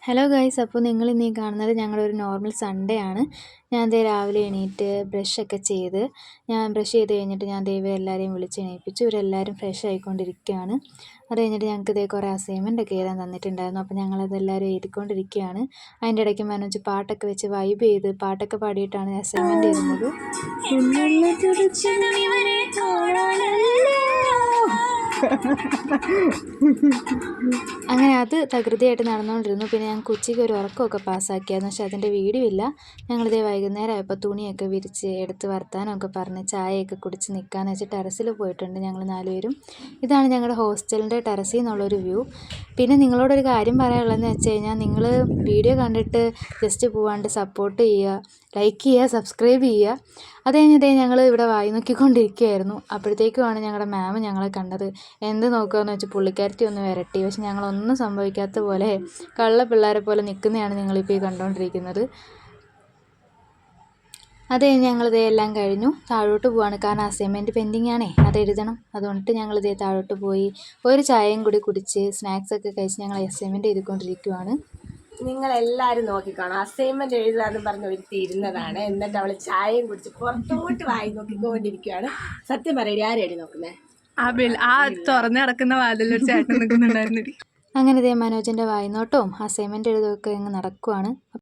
Hello guys, അപ്പോൾ നിങ്ങൾ ഇന്നീ കാണുന്നത് ഞങ്ങളുടെ ഒരു നോർമൽ സൺഡേ ആണ്. ഞാൻ രാവിലെ എണീറ്റ് ബ്രഷൊക്കെ ചെയ്ത് ബ്രഷ് ചെയ്ത് കഴിഞ്ഞിട്ട് ഞാൻ എല്ലാവരെയും വിളിച്ച് എണീപ്പിച്ചു. ഇവരെല്ലാവരും ഫ്രഷ് ആയിക്കൊണ്ടിരിക്കുകയാണ്. അത് കഴിഞ്ഞിട്ട് ഞങ്ങൾക്ക് കുറേ അസൈൻമെൻ്റ് ഒക്കെ എഴുതാൻ തന്നിട്ടുണ്ടായിരുന്നു. അപ്പോൾ ഞങ്ങളതെല്ലാവരും എഴുതിക്കൊണ്ടിരിക്കുകയാണ്. അതിൻ്റെ ഇടയ്ക്ക് മനോജ് പാട്ടൊക്കെ വെച്ച് വൈബ് ചെയ്ത് പാട്ടൊക്കെ പാടിയിട്ടാണ് അസൈൻമെൻ്റ് എഴുതുന്നത്. അങ്ങനെ അത് തകൃതിയായിട്ട് നടന്നുകൊണ്ടിരുന്നു. പിന്നെ ഞങ്ങൾക്ക് ഉച്ചയ്ക്ക് ഒരു ഉറക്കമൊക്കെ പാസ്സാക്കിയായിരുന്നു. പക്ഷേ അതിൻ്റെ വീഡിയോ ഇല്ല. ഞങ്ങളിതേ വൈകുന്നേരം ആയപ്പോൾ തുണിയൊക്കെ വിരിച്ച് എടുത്ത് വർത്താനമൊക്കെ പറഞ്ഞ് ചായയൊക്കെ കുടിച്ച് നിൽക്കാമെന്ന് വെച്ച് ടെറസിൽ പോയിട്ടുണ്ട് ഞങ്ങൾ 4 പേരും. ഇതാണ് ഞങ്ങളുടെ ഹോസ്റ്റലിൻ്റെ ടെറസിൽ നിന്നുള്ളൊരു വ്യൂ. പിന്നെ നിങ്ങളോടൊരു കാര്യം പറയാനുള്ളതെന്ന് വെച്ച് കഴിഞ്ഞാൽ, നിങ്ങൾ വീഡിയോ കണ്ടിട്ട് ജസ്റ്റ് പോവാണ്ട് സപ്പോർട്ട് ചെയ്യുക, ലൈക്ക് ചെയ്യുക, സബ്സ്ക്രൈബ് ചെയ്യുക. അത് കഴിഞ്ഞിട്ടേ ഞങ്ങൾ ഇവിടെ വായി നോക്കിക്കൊണ്ടിരിക്കുകയായിരുന്നു. അപ്പോഴത്തേക്കുമാണ് ഞങ്ങളുടെ മാം ഞങ്ങളെ കണ്ടത്. എന്ത് നോക്കുകയെന്ന് വെച്ച് പുള്ളിക്കാരത്തി ഒന്ന് വിരട്ടി. പക്ഷെ ഞങ്ങളൊന്നും സംഭവിക്കാത്ത പോലെ കള്ള പിള്ളേരെ പോലെ നിൽക്കുന്നതാണ് നിങ്ങളിപ്പോൾ ഈ കണ്ടുകൊണ്ടിരിക്കുന്നത്. അത് കഴിഞ്ഞ് ഞങ്ങളിതേ എല്ലാം കഴിഞ്ഞു താഴോട്ട് പോവാണ്. കാരണം അസൈൻമെൻറ്റ് പെൻഡിങ് ആണേ, അത് എഴുതണം. അതുകൊണ്ടിട്ട് ഞങ്ങളിതേ താഴോട്ട് പോയി ഒരു ചായയും കൂടി കുടിച്ച് സ്നാക്സൊക്കെ കഴിച്ച് ഞങ്ങൾ അസൈൻമെൻറ്റ് എഴുതിക്കൊണ്ടിരിക്കുകയാണ്. നിങ്ങളെല്ലാവരും നോക്കിക്കാണും. അസൈൻമെൻറ്റ് എഴുതാമെന്ന് പറഞ്ഞ് ഒരുത്തി ഇരുന്നതാണ്. എന്നിട്ട് അവൾ ചായയും കുടിച്ച് പുറത്തോട്ട് വായി നോക്കിക്കൊണ്ടിരിക്കുകയാണ്. സത്യം പറയടി, ആരും എഴുതി നോക്കുന്നത്? ആ തുറന്നു കിടക്കുന്ന വാതിലൊരു ചേട്ടൻ നിൽക്കുന്നുണ്ടായിരുന്നു. അങ്ങനെ മനോജിൻ്റെ വായ്നോട്ടവും അസൈൻമെൻറ്റ് എഴുതുമൊക്കെ അങ്ങ് നടക്കുവാണ്.